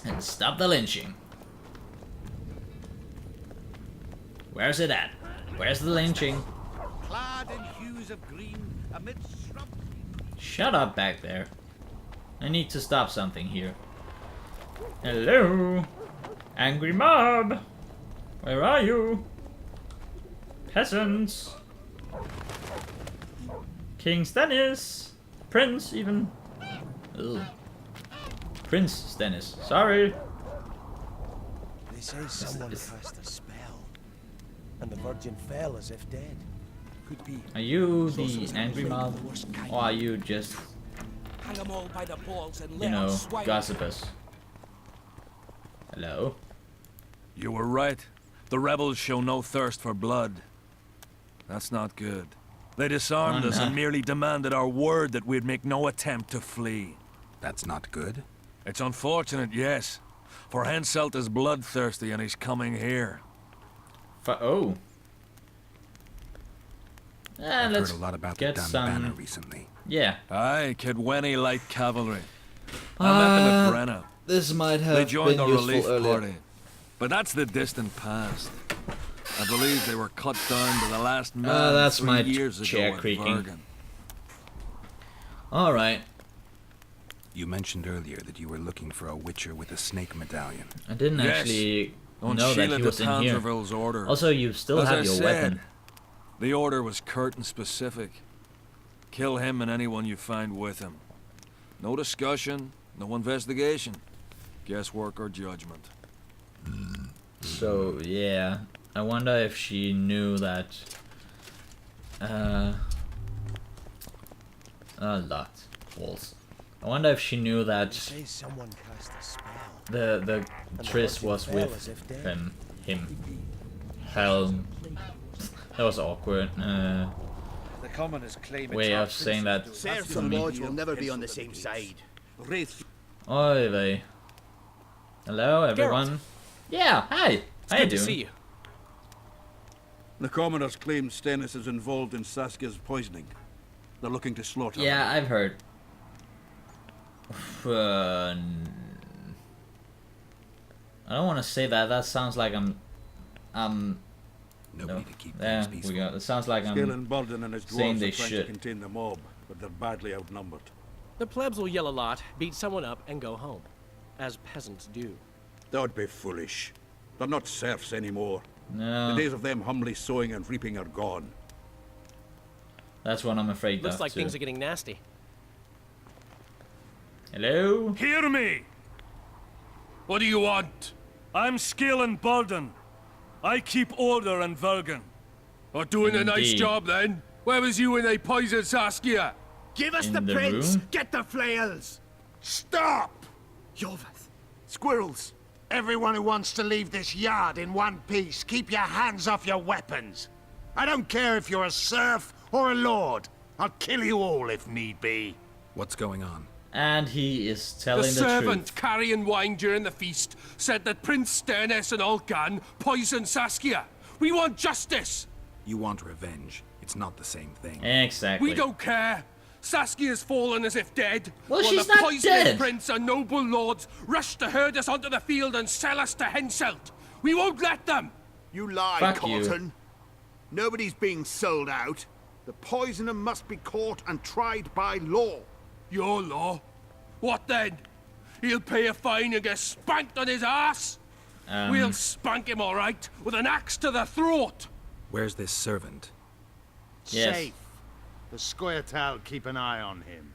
And stop the lynching. Where's it at? Where's the lynching? Clad in hues of green amidst shrubs. Shut up back there. I need to stop something here. Hello? Angry mob! Where are you? Peasants! King Stannis! Prince, even. Ugh. Prince Stannis. Sorry. They say someone cast a spell, and the Virgin fell as if dead. Could be. Are you the angry mob? Or are you just, Hang them all by the balls and you know, gossipers? Hello? You were right. The rebels show no thirst for blood. That's not good. They disarmed us and merely demanded our word that we'd make no attempt to flee. That's not good. It's unfortunate, yes. For Henselt is bloodthirsty and he's coming here. Oh. I've Let's heard a lot about the get Dun some... Banner recently. Yeah. Aye, Kidwenny light cavalry. I met them at Brenna. This might They have joined been the relief useful earlier. party. But that's the distant past. I believe they were cut down to the last man That's 3 my years chair ago at creaking. Bergen. Alright. You mentioned earlier that you were looking for a witcher with a snake medallion. I didn't Yes. actually On know that Sheila he de was in here. Tangerville's order. Also, you still As have I your said, weapon. The order was curt and specific. Kill him and anyone you find with him. No discussion, no investigation. Guesswork or judgment. So, yeah. I wonder if she knew that... a lot. Walls. I wonder if she knew They that say someone cast a spell. the And Triss Virgin was fell with as if dead. him. Helm. That was awkward. The commoners claim Way of saying that Serfs from and me. lords will never be on the same side. Wraith. Oi vey. Hello, everyone. Yeah, hi. How you Good to doing? see you. The commoners claim Stannis is involved in Saskia's poisoning. They're looking to slaughter Yeah, him. I've heard. I don't want to say that. That sounds like I'm. Nobody No. to keep There things we peaceful. go. It sounds like Scale I'm. and Burden and his saying dwarves they are trying should. to contain the mob, but they're badly outnumbered. The plebs will yell a lot, beat someone up, and go home. As peasants do. That would be foolish. They're not serfs anymore. No, The days of them humbly sowing and reaping are gone. that's what I'm afraid Looks of. like too. things are getting nasty. Hello. Hear me! What do you want? I'm Skill and Bolden. I keep order in Vergen. Or doing a nice Indeed. job then? Where was you when they poisoned Saskia? Give us In the the prince! room? Get the flails! Stop! Yorvath. Squirrels! Everyone who wants to leave this yard in one piece, keep your hands off your weapons. I don't care if you're a serf or a lord. I'll kill you all if need be. What's going on? And he is The telling the servant truth. carrying wine during the feast said that Prince Sternes and Olgan poisoned Saskia. We want justice. You want revenge. It's not the same thing. Exactly. We don't care. Saskia's fallen as if dead. Well, while she's the not poisonous dead. prince and noble lords rush to herd us onto the field and sell us to Henselt. We won't let them. You lie, Fuck you. Cotton. Nobody's being sold out. The poisoner must be caught and tried by law. Your law? What then? He'll pay a fine and get spanked on his ass? We'll spank him all right, with an axe to the throat. Where's this servant? Yes. Safe. The Scoia'tael keep an eye on him.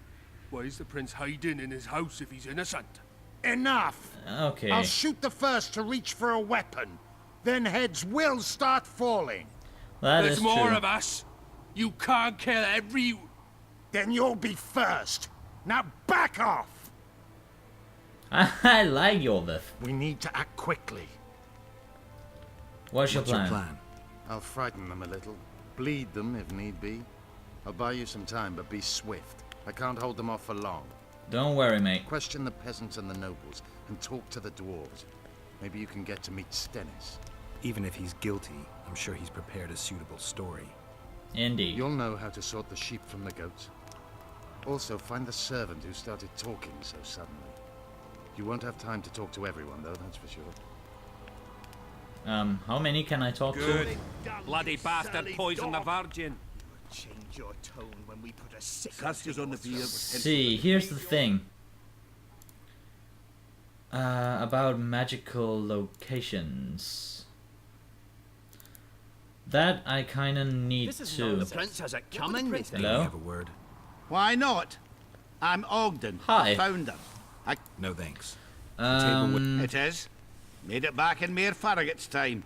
Why is the prince hiding in his house if he's innocent? Enough! Okay. I'll shoot the first to reach for a weapon. Then heads will start falling. That There's is more true. of us. You can't kill every... Then you'll be first. Now back off! I like Yorvath. We need to act quickly. What's your What's plan? your plan? I'll frighten them a little. Bleed them if need be. I'll buy you some time, but be swift. I can't hold them off for long. Don't worry, mate. Question the peasants and the nobles, and talk to the dwarves. Maybe you can get to meet Stennis. Even if he's guilty, I'm sure he's prepared a suitable story. Indeed. You'll know how to sort the sheep from the goats. Also, find the servant who started talking so suddenly. You won't have time to talk to everyone, though, that's for sure. How many can I talk Good. to? Bloody bastard poisoned the Virgin. Change your tone when we put a sick Saskia's on the pier. See, here's the thing. About magical locations. That I kind of need to. The prince has it coming. May we Hello? have a word? Why not? I'm Ogden, Hi. founder. No thanks. It is. Made it back in Mayor Farragut's time.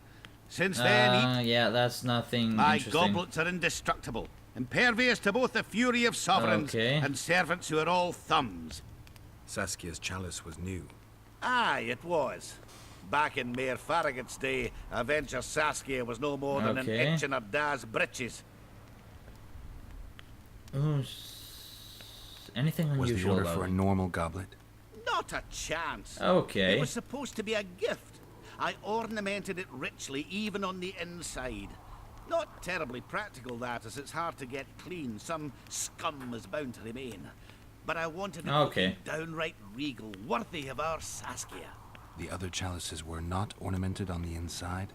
Since then, yeah, that's nothing my interesting. goblets are indestructible, impervious to both the fury of sovereigns Okay. and servants who are all thumbs. Saskia's chalice was new. Aye, it was. Back in Mayor Farragut's day, Avenger Saskia was no more than Okay. an inch in her da's britches. Ooh, anything Was the unusual order about for a it? normal goblet? Not a chance. Okay. It was supposed to be a gift. I ornamented it richly, even on the inside. Not terribly practical, that, as it's hard to get clean. Some scum is bound to remain. But I wanted it Okay. looking downright regal, worthy of our Saskia. The other chalices were not ornamented on the inside?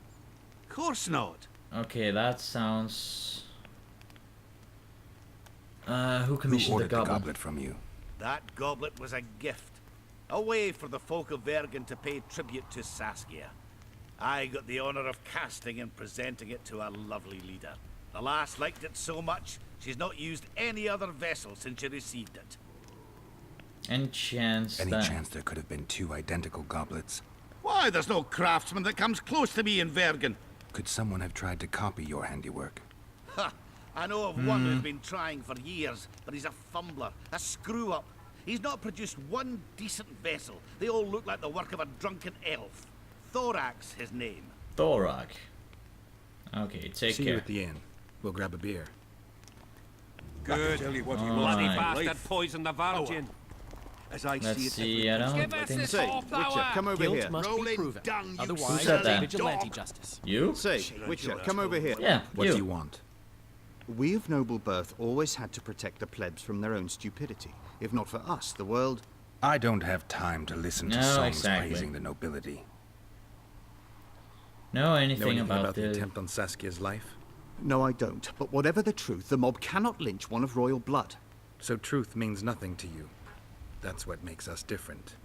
Course not. Okay, that sounds. Who Who commissioned the ordered the goblet? goblet from you? That goblet was a gift. A way for the folk of Vergen to pay tribute to Saskia. I got the honor of casting and presenting it to our lovely leader. The lass liked it so much, she's not used any other vessel since she received it. Any chance Any that... chance there could have been two identical goblets? Why, there's no craftsman that comes close to me in Vergen. Could someone have tried to copy your handiwork? Ha! I know of one who's been trying for years, but he's a fumbler, a screw-up. He's not produced one decent vessel. They all look like the work of a drunken elf. Thorax, his name. Thorak. Okay, take See you care. at the inn. We'll grab a beer. Good. Tell you what he Bloody Alright. bastard poisoned the Virgin. As I Let's see it, see, I don't Give us think... this Say, half Witcher, hour. come over Guilt here. must be Rolling proven. dung, you Otherwise, said that? vigilante justice. You? Say, Witcher, come over here. Yeah, What do you want? We of noble birth always had to protect the plebs from their own stupidity. If not for us, the world... I don't have time to listen to No, songs exactly. praising the nobility. Know anything, Know about, the the... attempt on Saskia's life? No, I don't. But whatever the truth, the mob cannot lynch one of royal blood. So truth means nothing to you. That's what makes us different.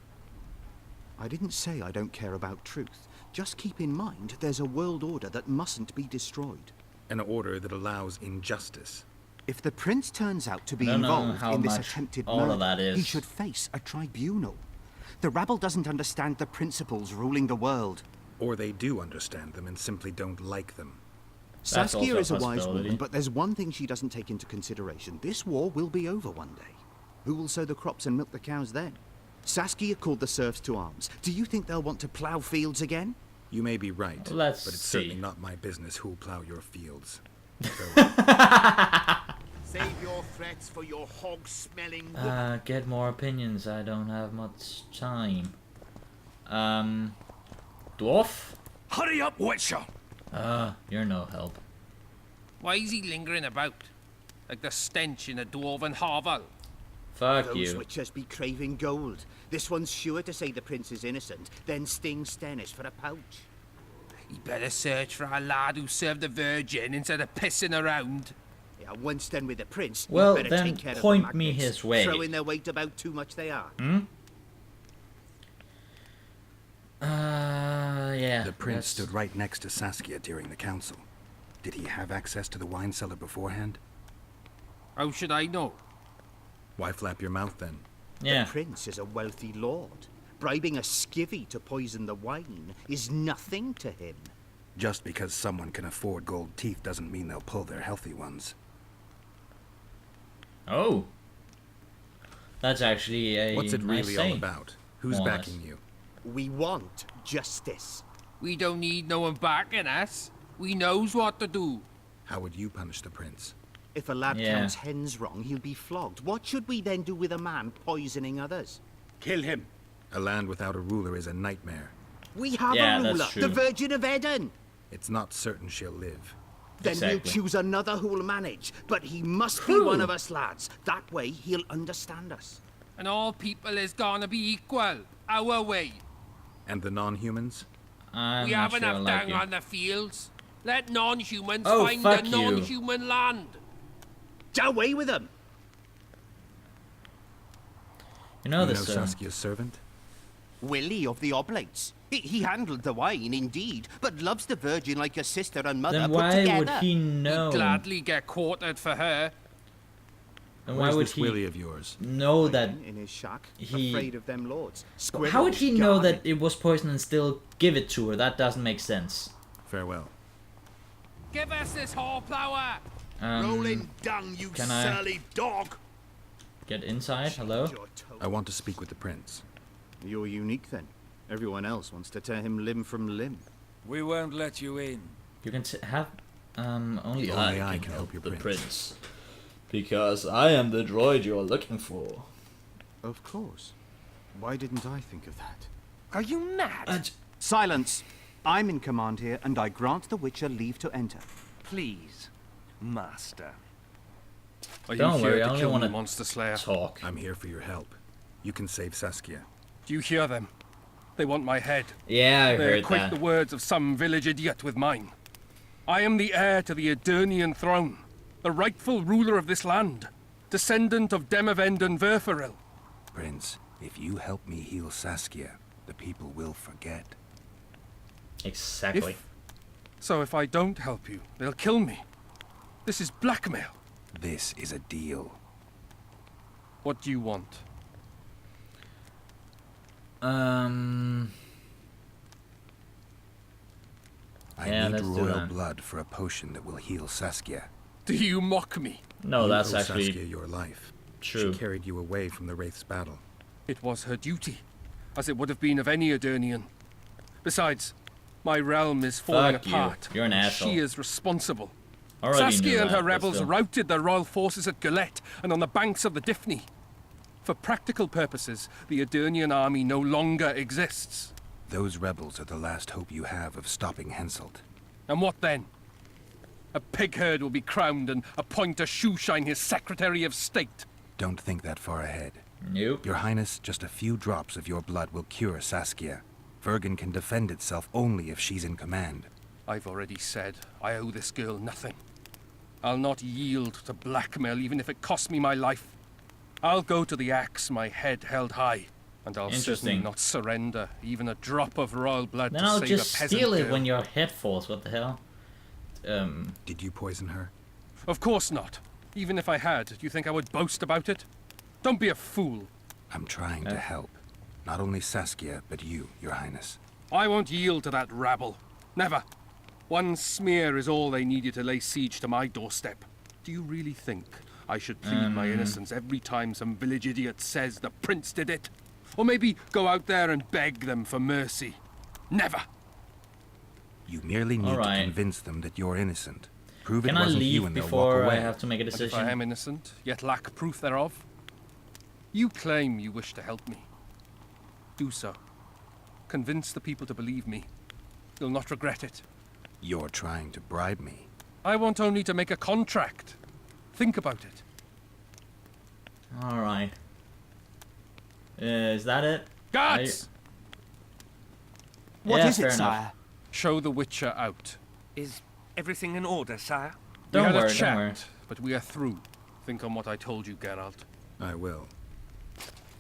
I didn't say I don't care about truth. Just keep in mind, there's a world order that mustn't be destroyed. An order that allows injustice. If the prince turns out to be I don't know involved how in this much attempted all of murder, that is. he should face a tribunal. The rabble doesn't understand the principles ruling the world. Or they do understand them and simply don't like them. That's Saskia also a is a wise possibility. woman, but there's one thing she doesn't take into consideration. This war will be over one day. Who will sow the crops and milk the cows then? Saskia called the serfs to arms. Do you think they'll want to plough fields again? You may be right, Let's but it's see. certainly not my business who'll plow your fields. Save your threats for your hog-smelling Get more opinions. I don't have much time. Dwarf? Hurry up, Witcher. You're no help. Why is he lingering about? Like the stench in a dwarven hovel. Fuck Those you. witches be craving gold. This one's sure to say the prince is innocent, then sting Stennis for a pouch. He better search for a lad who served the Virgin instead of pissing around. Yeah, once done with the prince, you Well, better then take care point of the me magnates, his way. throwing their weight about too much they are. Yeah. The prince that's- stood right next to Saskia during the council. Did he have access to the wine cellar beforehand? How should I know? Why flap your mouth then? Yeah. The prince is a wealthy lord. Bribing a skivvy to poison the wine is nothing to him. Just because someone can afford gold teeth doesn't mean they'll pull their healthy ones. Oh. That's actually a What's it nice really saying. all about? Who's More or backing less. you? We want justice. We don't need no one backing us. We knows what to do. How would you punish the prince? If a lad Yeah. counts hens wrong, he'll be flogged. What should we then do with a man poisoning others? Kill him. A land without a ruler is a nightmare. We have Yeah, a that's ruler, true. the Virgin of Eden. It's not certain she'll live. Then we'll Exactly. choose another who'll manage. But he must be Whew. one of us lads. That way he'll understand us. And all people is gonna be equal. our way. And the non-humans? I'm We not have sure I enough like down you. on the fields. Let non-humans Oh, find fuck the you. non-human land. Away with them! You know You this, know Saskia's servant? Willie of the Oblates. He handled the wine, indeed, but loves the Virgin like a sister and mother Then put why together. would he know? Gladly get quartered for her. Then why Where's would this he Willie of yours? know that? In his shack, he- afraid of them lords. How would he Squirrels, know guarding. that it was poison and still give it to her? That doesn't make sense. Farewell. Give us this hornflower. Rolling dung, you can I- surly dog! Get inside. Hello. Your toe. I want to speak with the prince. You're unique then. Everyone else wants to tear him limb from limb. We won't let you in. You can have only Only I can help your the prince. prince. Because I am the droid you're looking for. Of course. Why didn't I think of that? Are you mad? Silence! I'm in command here, and I grant the Witcher leave to enter. Please, master. Are Don't you worry, here I to only kill wanna me, Monster Slayer? Talk. I'm here for your help. You can save Saskia. Do you hear them? They want my head. Yeah, I They heard equate that. the words of some village idiot with mine. I am the heir to the Edirnian throne, the rightful ruler of this land, descendant of Demavend and Verferil. Prince, if you help me heal Saskia, the people will forget. Exactly. So if I don't help you, they'll kill me. This is blackmail. This is a deal. What do you want? I Yeah, need let's do royal that. blood for a potion that will heal Saskia. Do you mock me? No, You that's owe actually Saskia your life. true. She carried you away from the Wraith's battle. It was her duty, as it would have been of any Edirnian. Besides, my realm is falling Fuck you. apart. You're an and asshole. She is responsible. Already knew Saskia and that, her but rebels still. routed the royal forces at Gillette and on the banks of the Dyffny. For practical purposes, the Edirnian army no longer exists. Those rebels are the last hope you have of stopping Henselt. And what then? A pig herd will be crowned and appoint a shoeshine his Secretary of State. Don't think that far ahead. Nope. Your Highness, just a few drops of your blood will cure Saskia. Vergen can defend itself only if she's in command. I've already said I owe this girl nothing. I'll not yield to blackmail even if it costs me my life. I'll go to the axe, my head held high. And I'll certainly Interesting. not surrender even a drop of royal blood Then to I'll save just a peasant steal it girl. when your head falls. What the hell? Did you poison her? Of course not. Even if I had, do you think I would boast about it? Don't be a fool. I'm trying to help. Not only Saskia, but you, Your Highness. I won't yield to that rabble. Never. One smear is all they needed to lay siege to my doorstep. Do you really think I should plead my innocence every time some village idiot says the prince did it? Or maybe go out there and beg them for mercy? Never. You merely need All right. to convince them that you're innocent. Prove Can it I wasn't you leave and they'll walk before away. I have to make a And if decision? I am innocent, yet lack proof thereof, you claim you wish to help me. Do so. Convince the people to believe me. You'll not regret it. You're trying to bribe me. I want only to make a contract. Think about it. All right. Is that it? Guards! What Yeah, is fair it, enough. sire? Show the Witcher out. Is everything in order, sire? Don't we had worry, a don't chat, worry. but we are through. Think on what I told you, Geralt. I will.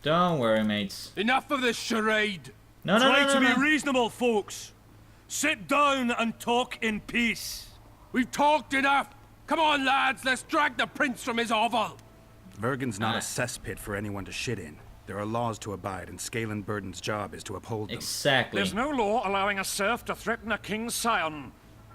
Don't worry, mates. Enough of this charade! No, no, Try no, to no, be no. reasonable, folks. Sit down and talk in peace. We've talked enough! Come on, lads, let's drag the prince from his hovel! Vergen's not Ah. a cesspit for anyone to shit in. There are laws to abide, and Scalen Burden's job is to uphold them. Exactly. There's no law allowing a serf to threaten a king's scion.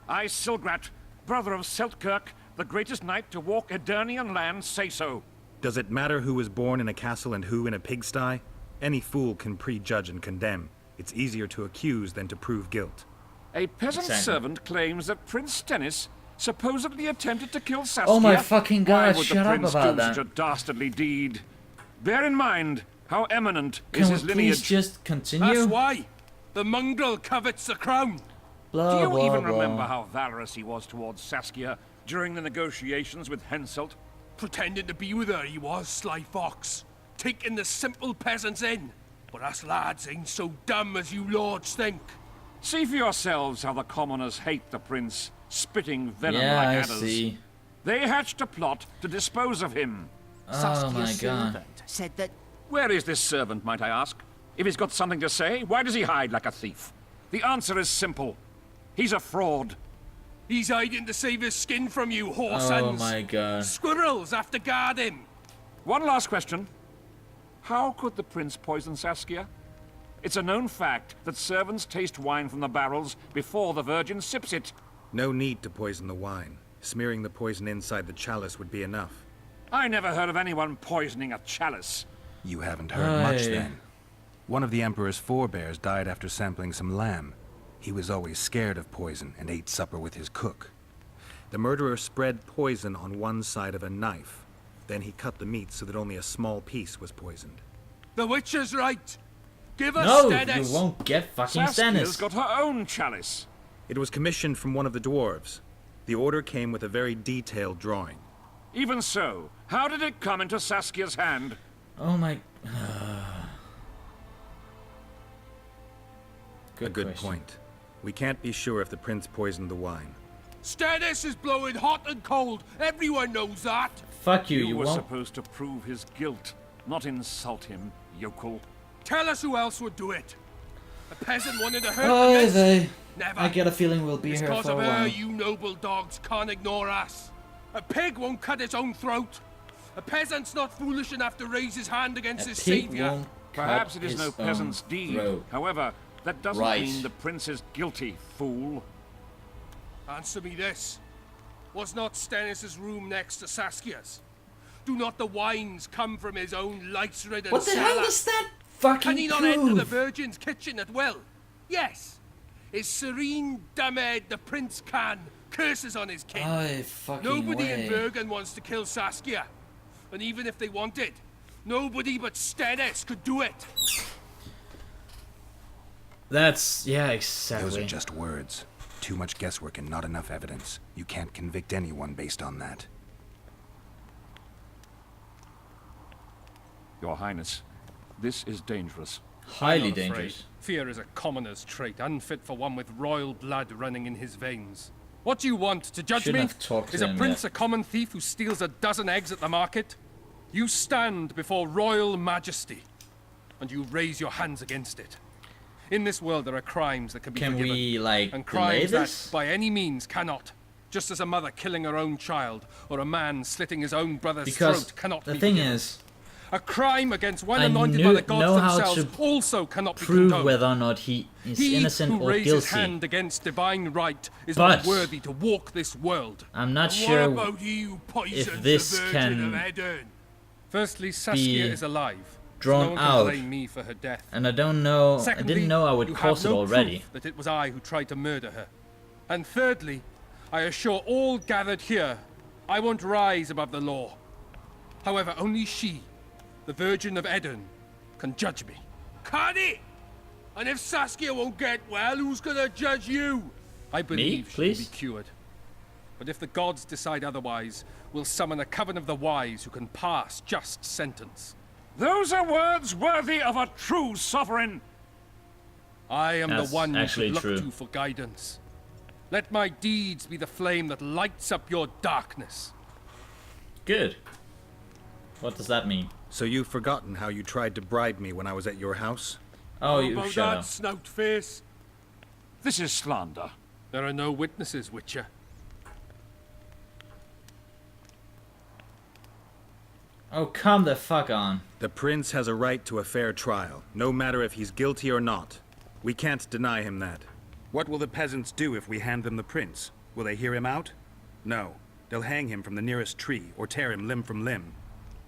I, Silgrat, brother of Seltkirk, the greatest knight to walk Edirnian land, say so. Does it matter who was born in a castle and who in a pigsty? Any fool can prejudge and condemn. It's easier to accuse than to prove guilt. A peasant Exactly. servant claims that Prince Stennis supposedly attempted to kill Saskia. Oh my fucking God, Why would shut the up prince about do that. such a dastardly deed? Bear in mind how eminent Can is we his please lineage. just continue? That's why! The mongrel covets the crown! Blah, Do you blah, even blah. remember how valorous he was towards Saskia during the negotiations with Henselt? Pretending to be with her, he was, sly fox. Taking the simple peasants in. But us lads ain't so dumb as you lords think. See for yourselves how the commoners hate the prince, spitting venom Yeah, like I adders. see. They hatched a plot to dispose of him. Oh my god. servant said that Where is this servant, might I ask? If he's got something to say, why does he hide like a thief? The answer is simple. He's a fraud. He's hiding to save his skin from you, whoresons. Oh my god. Squirrels have to guard him. One last question. How could the prince poison Saskia? It's a known fact that servants taste wine from the barrels before the Virgin sips it. No need to poison the wine. Smearing the poison inside the chalice would be enough. I never heard of anyone poisoning a chalice. You haven't heard much Aye. then. One of the Emperor's forebears died after sampling some lamb. He was always scared of poison and ate supper with his cook. The murderer spread poison on one side of a knife. Then he cut the meat so that only a small piece was poisoned. The witch is right. Give us No, Stennis. you won't get fucking Saskia's Stennis. got her own chalice. It was commissioned from one of the dwarves. The order came with a very detailed drawing. Even so, how did it come into Saskia's hand? Oh my. A good question. point. We can't be sure if the prince poisoned the wine. Stennis is blowing hot and cold. Everyone knows that. Fuck you, You you were won't. supposed to prove his guilt, not insult him, yokel. Tell us who else would do it. A peasant wanted to hurt Oh, the miss. they. Never. I get a feeling we'll be It's here because for a of her while. you noble dogs can't ignore us. A pig won't cut its own throat. A peasant's not foolish enough to raise his hand against A his pig savior. won't Perhaps cut it is no his own peasant's deed. throat. However, that doesn't Right. mean the prince is guilty, fool. Answer me this. Was not Stennis's room next to Saskia's? Do not the wines come from his own lice-ridden What the cellar? hell does that fucking Can he not enter the prove? Virgin's kitchen at will? Yes. His serene dumbhead, the prince can, curses on his king. Oh, fucking Nobody way. in Bergen wants to kill Saskia. And even if they wanted, nobody but Stennis could do it. That's yeah, exactly. Those are just words. Too much guesswork and not enough evidence. You can't convict anyone based on that. Your Highness, this is dangerous. highly I'm not afraid. dangerous. Fear is a commoner's trait, unfit for one with royal blood running in his veins. What do you want, to judge Shouldn't me? have talked to Is a him prince yet. a common thief who steals a dozen eggs at the market? You stand before royal majesty, and you raise your hands against it. In this world there are crimes that can be Can forgiven, we like and delay crimes this? that by any means cannot. Just as a mother killing her own child, or a man slitting his own brother's Because throat cannot the be thing forgiven. is, A crime against one I anointed by know the gods how themselves to also cannot be prove condoned. whether or not he is He innocent who or raises guilty. hand against divine right is But not worthy to walk this world. I'm not And sure what about he who poisons this the Virgin can of Edern? Firstly, Saskia be is alive. drawn so no one can out. blame me for her death. And I don't know. Secondly, I didn't know I would you cause have it no already. proof that it was I who tried to murder her. And thirdly, I assure all gathered here, I won't rise above the law. However, only she, the Virgin of Edern, can judge me. Can it? And if Saskia won't get well, who's gonna judge you? I believe she please? can be cured. But if the gods decide otherwise, we'll summon a coven of the wise who can pass just sentence. Those are words worthy of a true sovereign. I am That's the one you actually should look true. to for guidance. Let my deeds be the flame that lights up your darkness. Good. What does that mean? So you've forgotten how you tried to bribe me when I was at your house? Oh, How you about shut that, up. snout face? This is slander. There are no witnesses, Witcher. Oh, come the fuck on. The prince has a right to a fair trial, no matter if he's guilty or not. We can't deny him that. What will the peasants do if we hand them the prince? Will they hear him out? No. They'll hang him from the nearest tree or tear him limb from limb.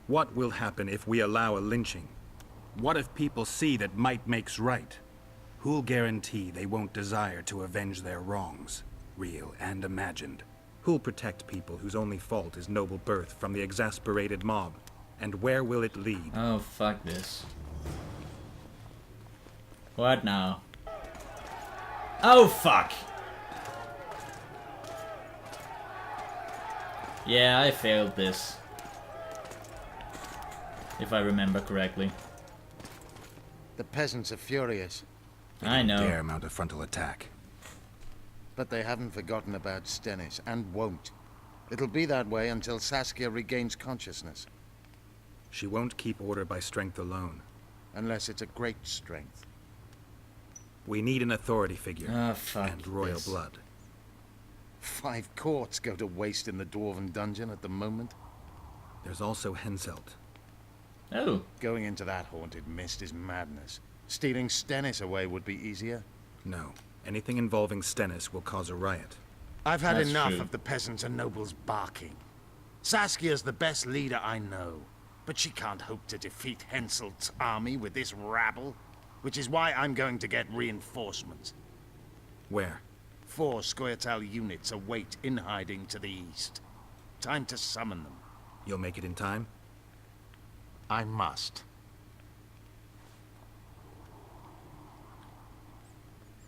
What will happen if we allow a lynching? What if people see that might makes right? Who'll guarantee they won't desire to avenge their wrongs, real and imagined? Who'll protect people whose only fault is noble birth from the exasperated mob? And where will it lead? Oh, fuck this. What now? Oh, fuck! Yeah, I failed this. If I remember correctly. The peasants are furious. I know. Dare mount a frontal attack. But they haven't forgotten about Stennis, and won't. It'll be that way until Saskia regains consciousness. She won't keep order by strength alone. Unless it's a great strength. We need an authority figure. Fuck and royal this. blood. 5 courts go to waste in the Dwarven dungeon at the moment. There's also Henselt. Oh. Going into that haunted mist is madness. Stealing Stennis away would be easier. No. Anything involving Stennis will cause a riot. I've had That's enough true. of the peasants and nobles barking. Saskia's the best leader I know, but she can't hope to defeat Henselt's army with this rabble, which is why I'm going to get reinforcements. Where? 4 Scoia'tael units await in hiding to the east. Time to summon them. You'll make it in time? I must.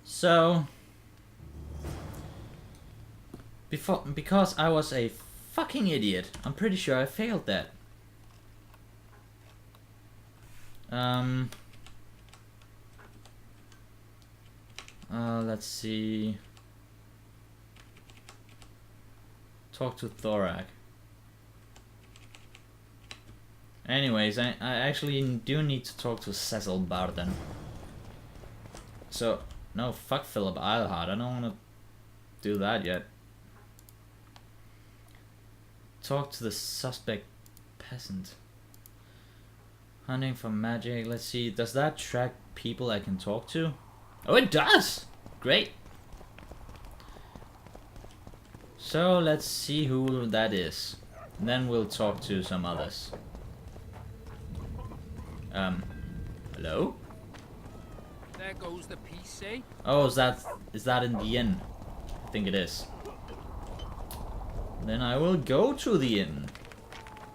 So, because I was a fucking idiot, I'm pretty sure I failed that. Let's see. Talk to Thorak. Anyways, I actually do need to talk to Cecil Barden. So, no, fuck Philip Eilhart. I don't want to do that yet. Talk to the suspect peasant. Hunting for magic. Let's see. Does that track people I can talk to? Oh, it does! Great. So, let's see who that is. And then we'll talk to some others. Hello? There goes the PC. Oh, is that in the inn? I think it is. Then I will go to the inn.